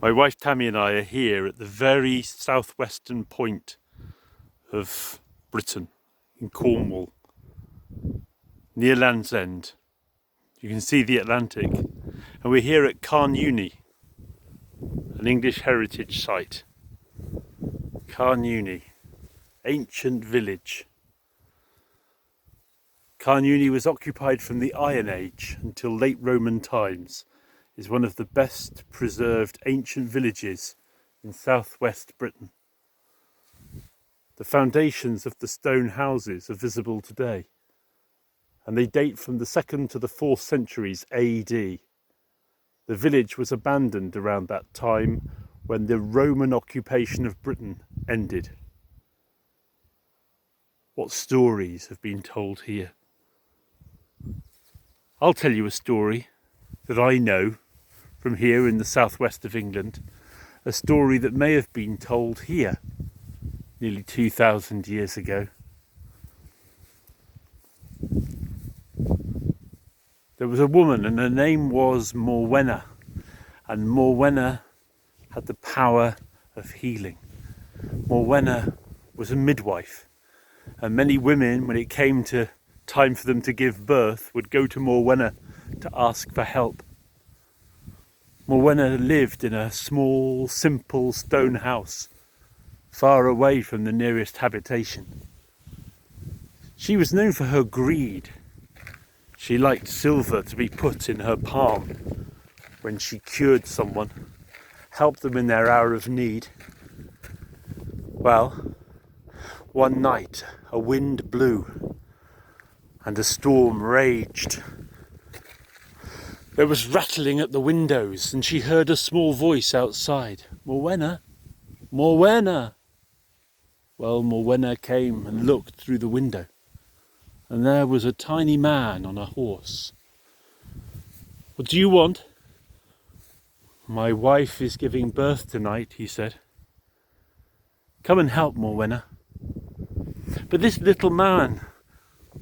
My wife Tammy and I are here at the very southwestern point of Britain, in Cornwall, near Land's End. You can see the Atlantic, and we're here at Carn, Euny, an English heritage site. Carn, Euny, ancient village. Carn, Euny was occupied from the Iron Age until late Roman times. Is one of the best preserved ancient villages in southwest Britain. The foundations of the stone houses are visible today, and they date from the 2nd to the 4th centuries AD. The village was abandoned around that time when the Roman occupation of Britain ended. What stories have been told here? I'll tell you a story that I know from here in the southwest of England, a story that may have been told here nearly 2,000 years ago. There was a woman and her name was Morwenna, and Morwenna had the power of healing. Morwenna was a midwife, and many women, when it came to time for them to give birth, would go to Morwenna to ask for help. Morwenna lived in a small, simple stone house, far away from the nearest habitation. She was known for her greed. She liked silver to be put in her palm when she cured someone, helped them in their hour of need. Well, one night a wind blew and a storm raged. There was rattling at the windows, and she heard a small voice outside. "Morwenna, Morwenna!" Well, Morwenna came and looked through the window, and there was a tiny man on a horse. "What do you want?" "My wife is giving birth tonight," he said. "Come and help, Morwenna." But this little man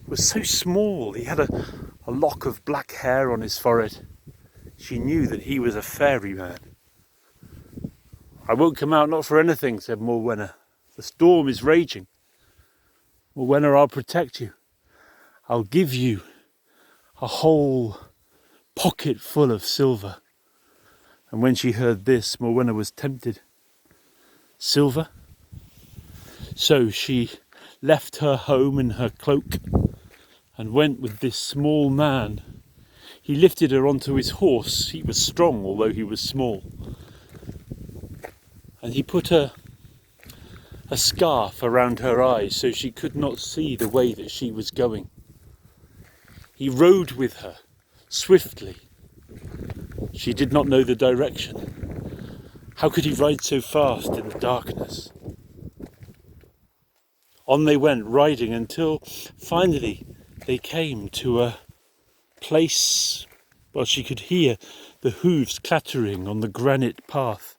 was so small. He had a lock of black hair on his forehead. She knew that he was a fairy man. "I won't come out, not for anything," said Morwenna. "The storm is raging." "Morwenna, I'll protect you. I'll give you a whole pocket full of silver." And when she heard this, Morwenna was tempted. Silver? So she left her home in her cloak and went with this small man. He lifted her onto his horse. He was strong, although he was small. And he put a scarf around her eyes so she could not see the way that she was going. He rode with her swiftly. She did not know the direction. How could he ride so fast in the darkness? On they went, riding, until finally they came to a place where she could hear the hooves clattering on the granite path.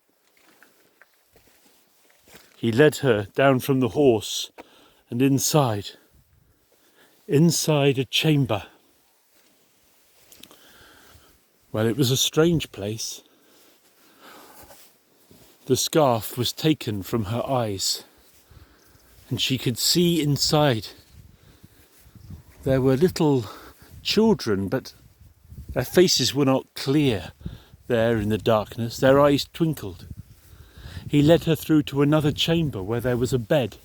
He led her down from the horse and inside a chamber. Well, it was a strange place. The scarf was taken from her eyes, and she could see inside. There were little children, but their faces were not clear there in the darkness. Their eyes twinkled. He led her through to another chamber where there was a bed.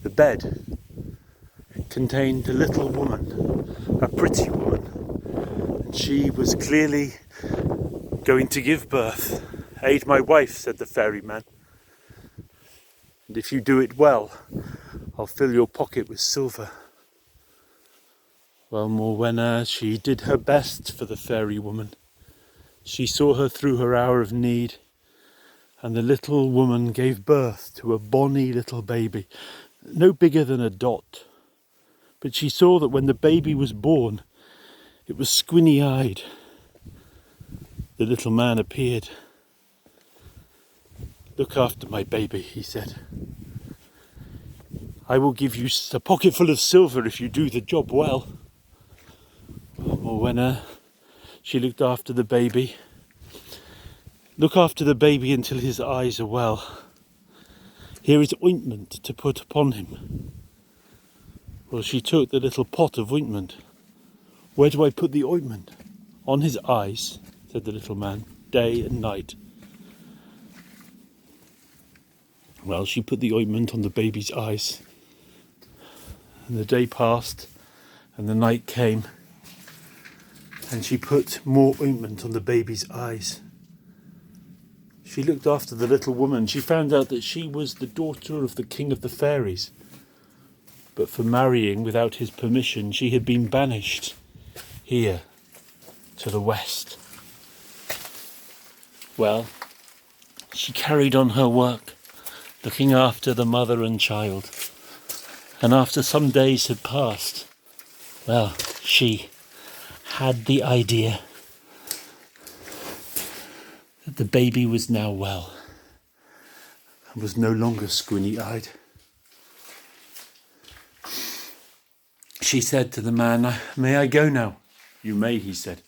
The bed contained a little woman, a pretty woman, and she was clearly going to give birth. "Aid my wife," said the ferryman, "and if you do it well, I'll fill your pocket with silver." Well, Morwenna, she did her best for the fairy woman. She saw her through her hour of need, and the little woman gave birth to a bonny little baby, no bigger than a dot. But she saw that when the baby was born, it was squinny-eyed. The little man appeared. "Look after my baby," he said. "I will give you a pocket full of silver if you do the job well." Morwenna, She looked after the baby. Look after the baby until his eyes are well. Here is ointment to put upon him. Well, she took the little pot of ointment. Where do I put the ointment? On his eyes, said the little man, day and night. Well, she put the ointment on the baby's eyes. And the day passed, and the night came, and she put more ointment on the baby's eyes. She looked after the little woman. She found out that she was the daughter of the king of the fairies. But for marrying without his permission, she had been banished here to the west. Well, she carried on her work, looking after the mother and child. And after some days had passed, well, she had the idea that the baby was now well and was no longer squinty-eyed. She said to the man, "May I go now?" "You may," he said.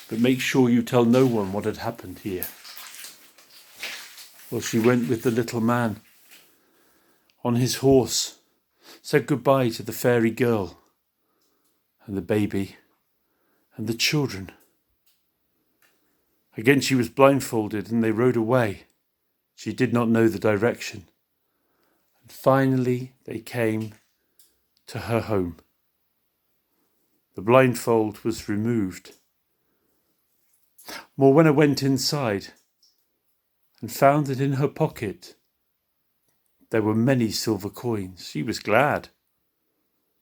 "But make sure you tell no one what had happened here." Well, she went with the little man on his horse, said goodbye to the fairy girl and the baby and the children. Again she was blindfolded and they rode away. She did not know the direction. And finally they came to her home. The blindfold was removed. Morwenna went inside and found that in her pocket there were many silver coins. She was glad.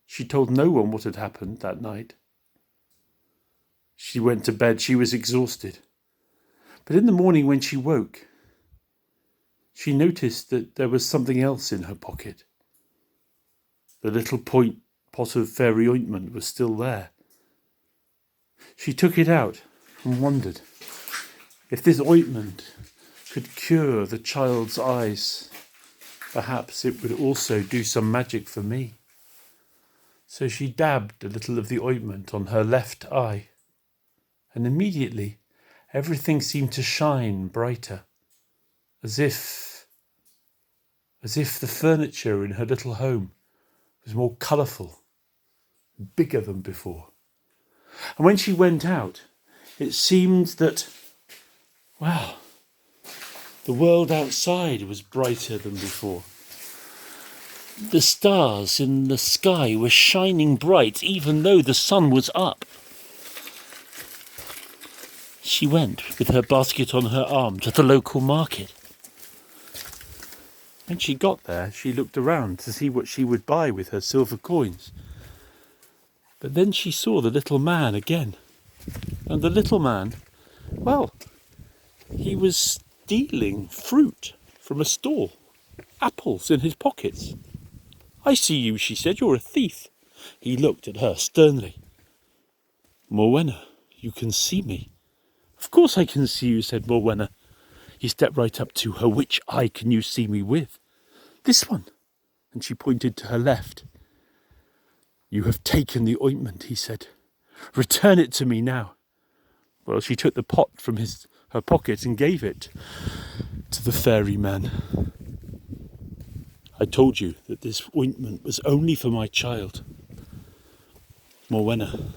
She told no one what had happened that night. She went to bed. She was exhausted. But in the morning when she woke, she noticed that there was something else in her pocket. The little pot of fairy ointment was still there. She took it out and wondered if this ointment could cure the child's eyes. Perhaps it would also do some magic for me. So she dabbed a little of the ointment on her left eye, and immediately everything seemed to shine brighter, as if the furniture in her little home was more colourful, bigger than before. And when she went out, it seemed that, wow, the world outside was brighter than before. The stars in the sky were shining bright, even though the sun was up. She went with her basket on her arm to the local market. When she got there, she looked around to see what she would buy with her silver coins. But then she saw the little man again. And the little man, well, he was stealing fruit from a stall, apples in his pockets. "I see you," she said. "You're a thief." He looked at her sternly. "Morwenna, you can see me." "Of course I can see you," said Morwenna. He stepped right up to her. "Which eye can you see me with?" "This one." And she pointed to her left. "You have taken the ointment," he said. "Return it to me now." Well, she took the pot from her pocket and gave it to the fairy man. "I told you that this ointment was only for my child. Morwenna,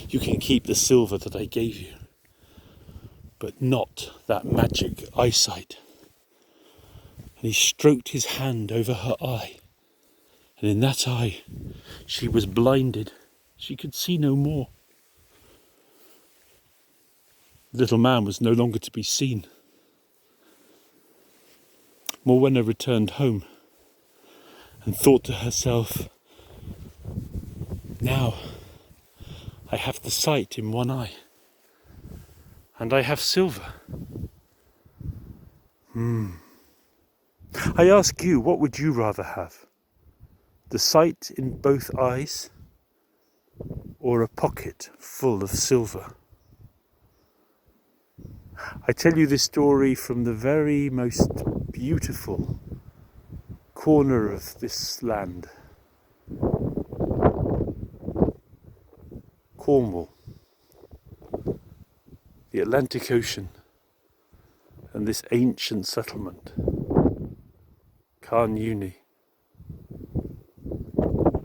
you can keep the silver that I gave you, but not that magic eyesight." And he stroked his hand over her eye, and in that eye she was blinded. She could see no more. The little man was no longer to be seen. Morwenna returned home and thought to herself, "Now I have the sight in one eye, and I have silver. I ask you, what would you rather have? The sight in both eyes, or a pocket full of silver?" I tell you this story from the very most beautiful corner of this land, Cornwall, the Atlantic Ocean, and this ancient settlement, Carn, Euny.